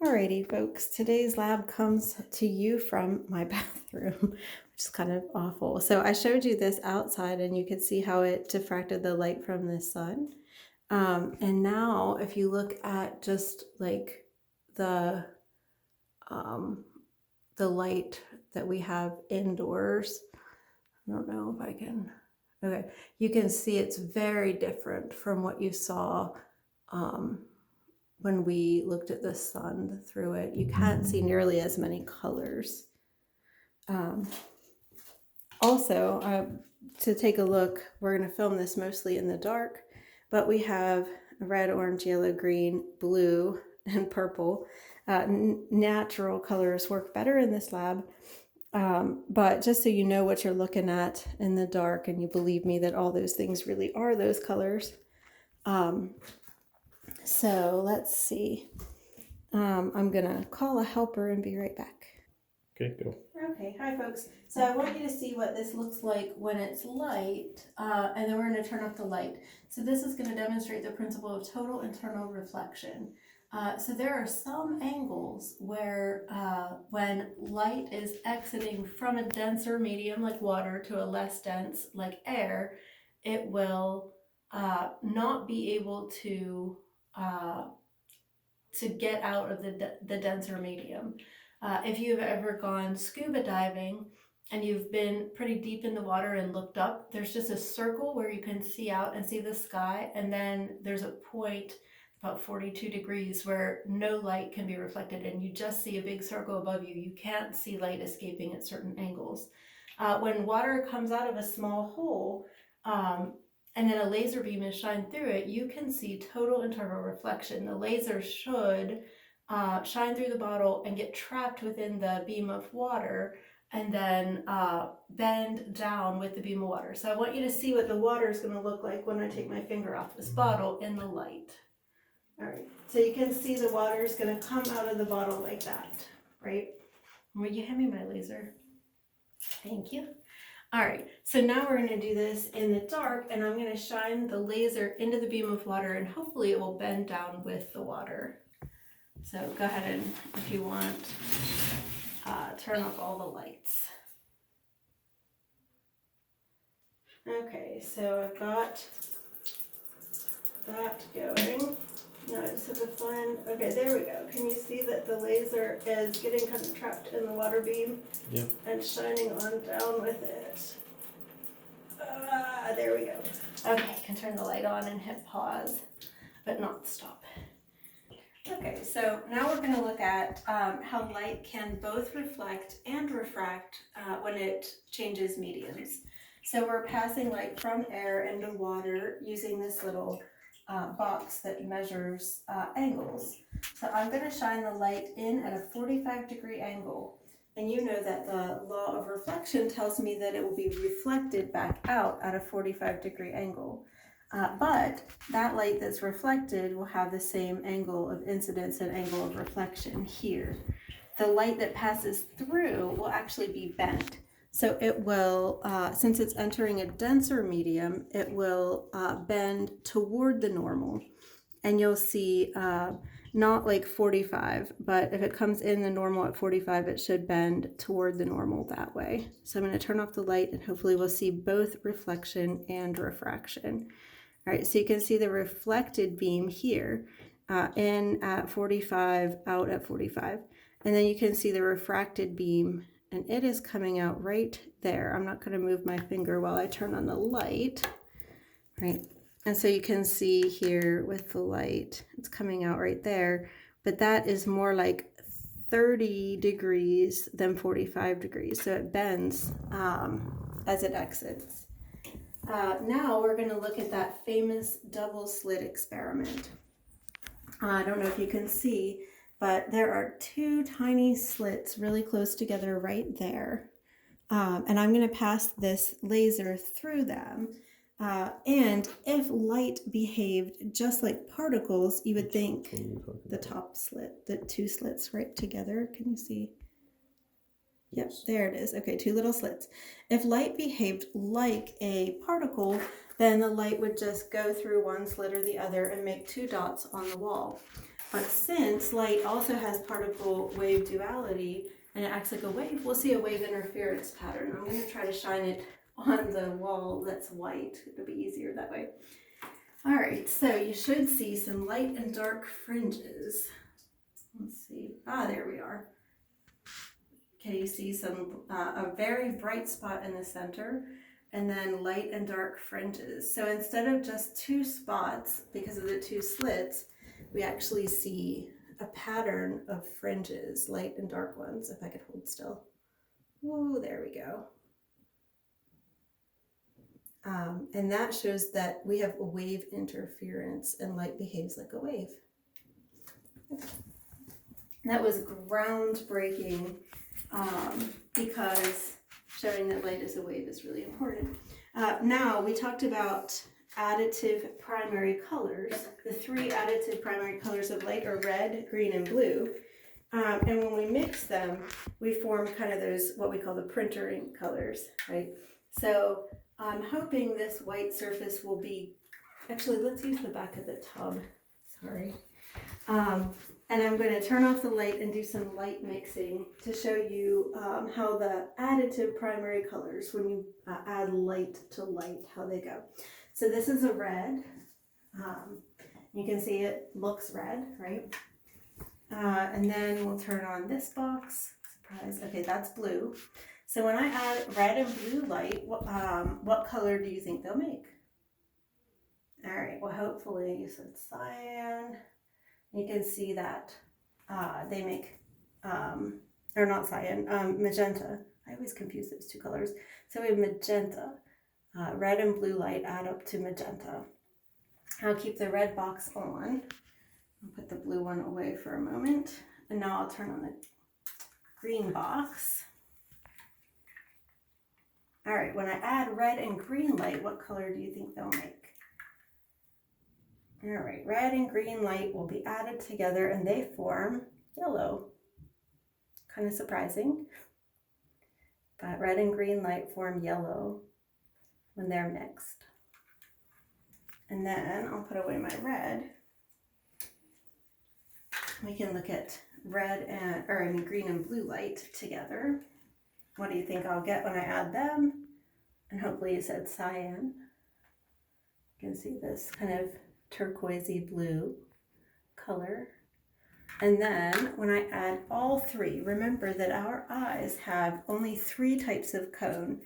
Alrighty, folks, today's lab comes to you from my bathroom, which is kind of awful. So I showed you this outside and you could see how it diffracted the light from the sun. And now if you look at just like the, um, the light that we have indoors, I don't know if I can, okay, you can see it's very different from what you saw when we looked at the sun through it. You can't see nearly as many colors. Also, to take a look, we're going to film this mostly in the dark, but we have red, orange, yellow, green, blue, and purple. Natural colors work better in this lab, but just so you know what you're looking at in the dark and you believe me that all those things really are those colors. So let's see. I'm gonna call a helper and be right back. Okay, go. Okay, hi folks. So I want you to see what this looks like when it's light, and then we're going to turn off the light. So this is going to demonstrate the principle of total internal reflection. So there are some angles where when light is exiting from a denser medium like water to a less dense like air, it will not be able to get out of the denser medium. If you've ever gone scuba diving and you've been pretty deep in the water and looked up, there's just a circle where you can see out and see the sky, and then there's a point about 42 degrees where no light can be reflected and you just see a big circle above you. You can't see light escaping at certain angles. When water comes out of a small hole, and then a laser beam is shined through it, you can see total internal reflection. The laser should shine through the bottle and get trapped within the beam of water and then bend down with the beam of water. So I want you to see what the water is going to look like when I take my finger off this bottle in the light. All right, so you can see the water is going to come out of the bottle like that, right? Will you hand me my laser? Thank you. All right, so now we're going to do this in the dark, and I'm going to shine the laser into the beam of water, and hopefully it will bend down with the water. So go ahead and, if you want, turn off all the lights. Okay, so I've got that going. Now I just have to find, okay, there we go. Can you see that the laser is getting kind of trapped in the water beam? Yeah. And shining on down with it. There we go. Okay, I can turn the light on and hit pause, but not stop. Okay, so now we're going to look at how light can both reflect and refract when it changes mediums. So we're passing light from air into water using this little box that measures angles. So I'm going to shine the light in at a 45-degree angle. And you know that the law of reflection tells me that it will be reflected back out at a 45-degree angle. But that light that's reflected will have the same angle of incidence and angle of reflection here. The light that passes through will actually be bent. So it will, since it's entering a denser medium, it will bend toward the normal. And you'll see not like 45, but if it comes in the normal at 45, it should bend toward the normal that way. So I'm going to turn off the light and hopefully we'll see both reflection and refraction. All right, so you can see the reflected beam here, in at 45, out at 45. And then you can see the refracted beam, and it is coming out right there. I'm not going to move my finger while I turn on the light, right? And so you can see here with the light, it's coming out right there, but that is more like 30 degrees than 45 degrees. So it bends as it exits. Now we're going to look at that famous double slit experiment. I don't know if you can see, but there are two tiny slits really close together right there. And I'm going to pass this laser through them. And if light behaved just like particles, you would think the top slit, the two slits right together. Can you see? Yep, there it is. Okay, two little slits. If light behaved like a particle, then the light would just go through one slit or the other and make two dots on the wall. But since light also has particle wave duality and it acts like a wave, we'll see a wave interference pattern. I'm going to try to shine it on the wall that's white. It'll be easier that way. All right, so you should see some light and dark fringes. Let's see. Ah, there we are. Okay, you see a very bright spot in the center, and then light and dark fringes. So instead of just two spots, because of the two slits, we actually see a pattern of fringes, light and dark ones, if I could hold still. Whoa, there we go. And that shows that we have a wave interference and light behaves like a wave. That was groundbreaking because showing that light is a wave is really important. Now we talked about additive primary colors. The three additive primary colors of light are red, green, and blue. And when we mix them, we form kind of those, what we call the printer ink colors, right? So I'm hoping this white surface will be, actually let's use the back of the tub, sorry. And I'm going to turn off the light and do some light mixing to show you how the additive primary colors, when you add light to light, how they go. So this is a red. You can see it looks red, right? And then we'll turn on this box. Surprise. Okay, that's blue. So when I add red and blue light, what color do you think they'll make? All right, well, hopefully you said cyan. You can see that they make, or not cyan, magenta. I always confuse those two colors. So we have magenta. Red and blue light add up to magenta. I'll keep the red box on. I'll put the blue one away for a moment. And now I'll turn on the green box. All right, when I add red and green light, what color do you think they'll make? All right, red and green light will be added together and they form yellow. Kind of surprising, but red and green light form yellow when they're mixed. And then I'll put away my red. We can look at green and blue light together. What do you think I'll get when I add them? And hopefully you said cyan. You can see this kind of turquoisey blue color. And then when I add all three, remember that our eyes have only three types of cone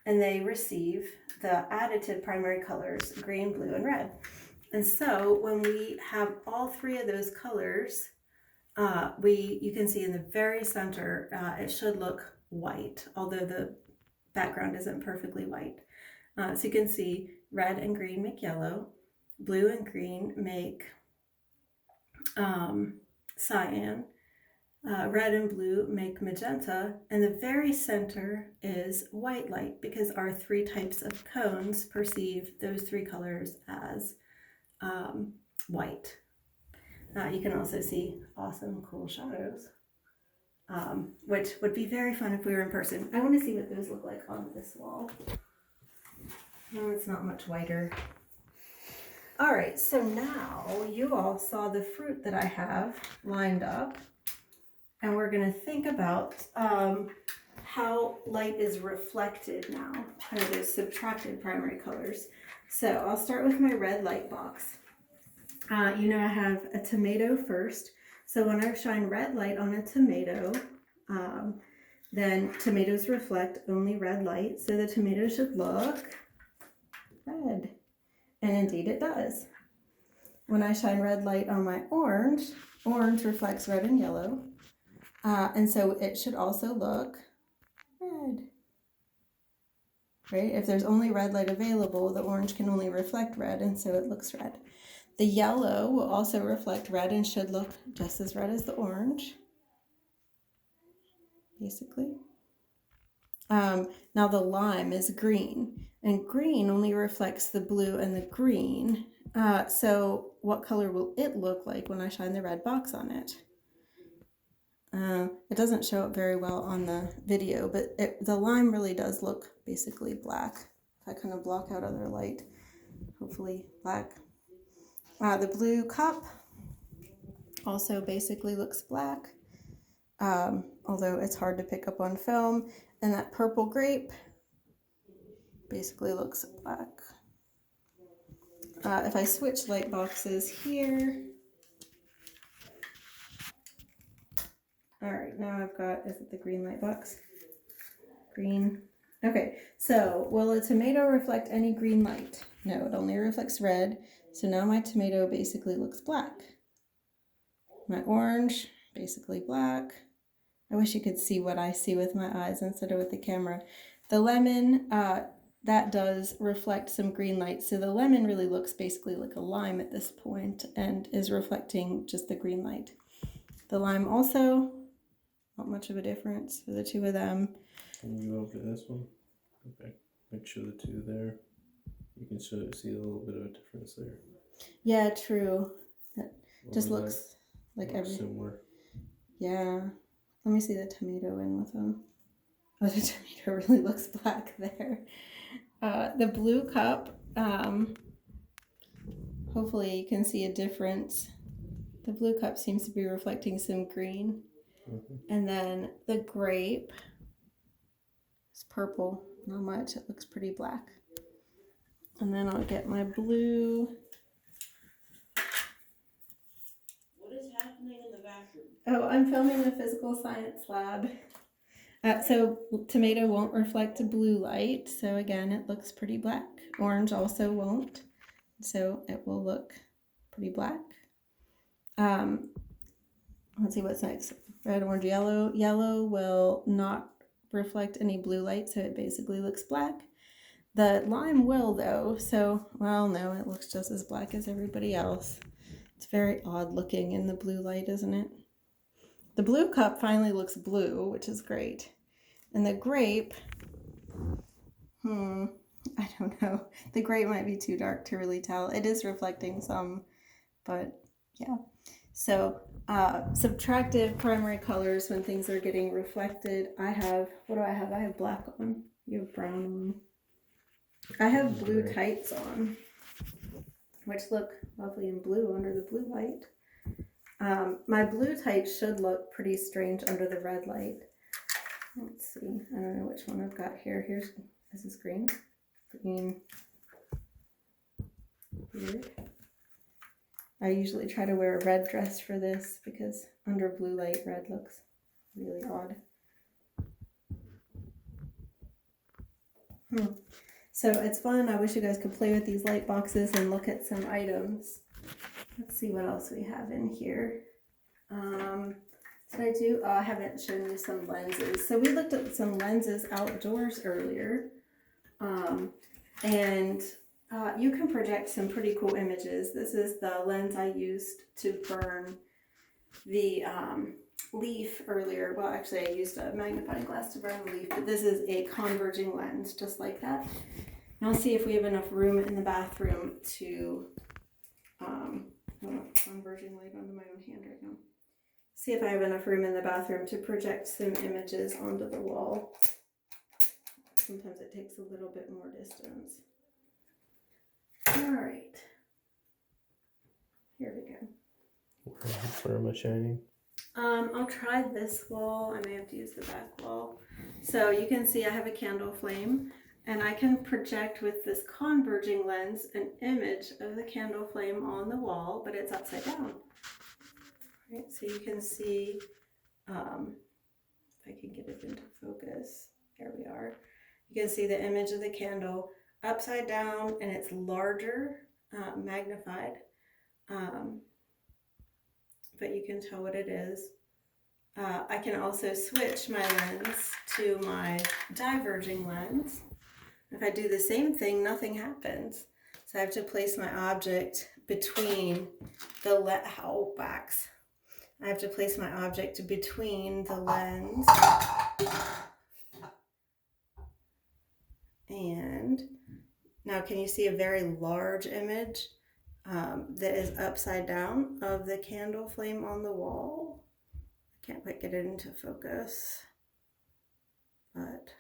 and they receive the additive primary colors, green, blue, and red. And so when we have all three of those colors, you can see in the very center, it should look white, although the background isn't perfectly white. So you can see red and green make yellow, blue and green make cyan, red and blue make magenta, and the very center is white light because our three types of cones perceive those three colors as white. You can also see awesome cool shadows, which would be very fun if we were in person. I want to see what those look like on this wall. No, it's not much whiter. All right, so now you all saw the fruit that I have lined up, and we're going to think about how light is reflected now, kind of those subtracted primary colors. So I'll start with my red light box. You know I have a tomato first, so when I shine red light on a tomato, then tomatoes reflect only red light, so the tomato should look red. And indeed it does. When I shine red light on my orange, orange reflects red and yellow. And so it should also look red. Right? If there's only red light available, the orange can only reflect red, and so it looks red. The yellow will also reflect red and should look just as red as the orange, basically. Now the lime is green, and green only reflects the blue and the green. So what color will it look like when I shine the red box on it? It doesn't show up very well on the video, but the lime really does look basically black. If I kind of block out other light, hopefully black. The blue cup also basically looks black, although it's hard to pick up on film. And that purple grape basically looks black. If I switch light boxes here, all right, now I've got, is it the green light box? Green. Okay, so will a tomato reflect any green light? No, it only reflects red. So now my tomato basically looks black. My orange, basically black. I wish you could see what I see with my eyes instead of with the camera. The lemon, that does reflect some green light. So the lemon really looks basically like a lime at this point and is reflecting just the green light. The lime also, not much of a difference for the two of them. Can you go over this one? Okay, make sure the two there. You can see a little bit of a difference there. Yeah, true. That just looks like everything. Similar. Yeah. Let me see the tomato in with them. Oh, the tomato really looks black there. The blue cup, hopefully you can see a difference. The blue cup seems to be reflecting some green. Mm-hmm. And then the grape is purple. Not much. It looks pretty black. And then I'll get my blue. What is happening in the bathroom? Oh, I'm filming the physical science lab. So tomato won't reflect blue light. So again, it looks pretty black. Orange also won't. So it will look pretty black. Let's see what's next. Red, orange, yellow. Yellow will not reflect any blue light, so it basically looks black. The lime will though, so, well, no, it looks just as black as everybody else. It's very odd looking in the blue light, isn't it? The blue cup finally looks blue, which is great. And the grape, I don't know. The grape might be too dark to really tell. It is reflecting some, but yeah. So subtractive primary colors when things are getting reflected. I have, what do I have? I have black on. You have brown on. I have blue tights on, which look lovely in blue under the blue light. My blue tights should look pretty strange under the red light. Let's see. I don't know which one I've got here. This is green. Green. Weird. I usually try to wear a red dress for this because under blue light, red looks really odd. So it's fun. I wish you guys could play with these light boxes and look at some items. Let's see what else we have in here. Did I do? Oh, I haven't shown you some lenses. So we looked at some lenses outdoors earlier. You can project some pretty cool images. This is the lens I used to burn the leaf earlier. Well, actually I used a magnifying glass to burn the leaf, but this is a converging lens just like that. And I'll see if we have enough room in the bathroom to, converging light onto my own hand right now. See if I have enough room in the bathroom to project some images onto the wall. Sometimes it takes a little bit more distance. All right. Here we go. Where am I shining? I'll try this wall. I may have to use the back wall. So you can see I have a candle flame and I can project with this converging lens an image of the candle flame on the wall, but it's upside down. Right, so you can see, if I can get it into focus, there we are. You can see the image of the candle upside down and it's larger, magnified, but you can tell what it is. I can also switch my lens to my diverging lens. If I do the same thing, nothing happens. So I have to place my object between the I have to place my object between the lens and now can you see a very large image that is upside down of the candle flame on the wall? I can't quite get it into focus, but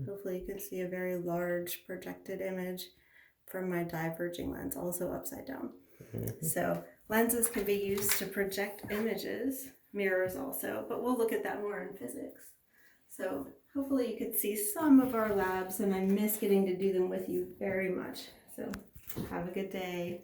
hopefully you can see a very large projected image from my diverging lens, also upside down. So Lenses can be used to project images, mirrors also, but we'll look at that more in physics. So hopefully you could see some of our labs, and I miss getting to do them with you very much. So have a good day.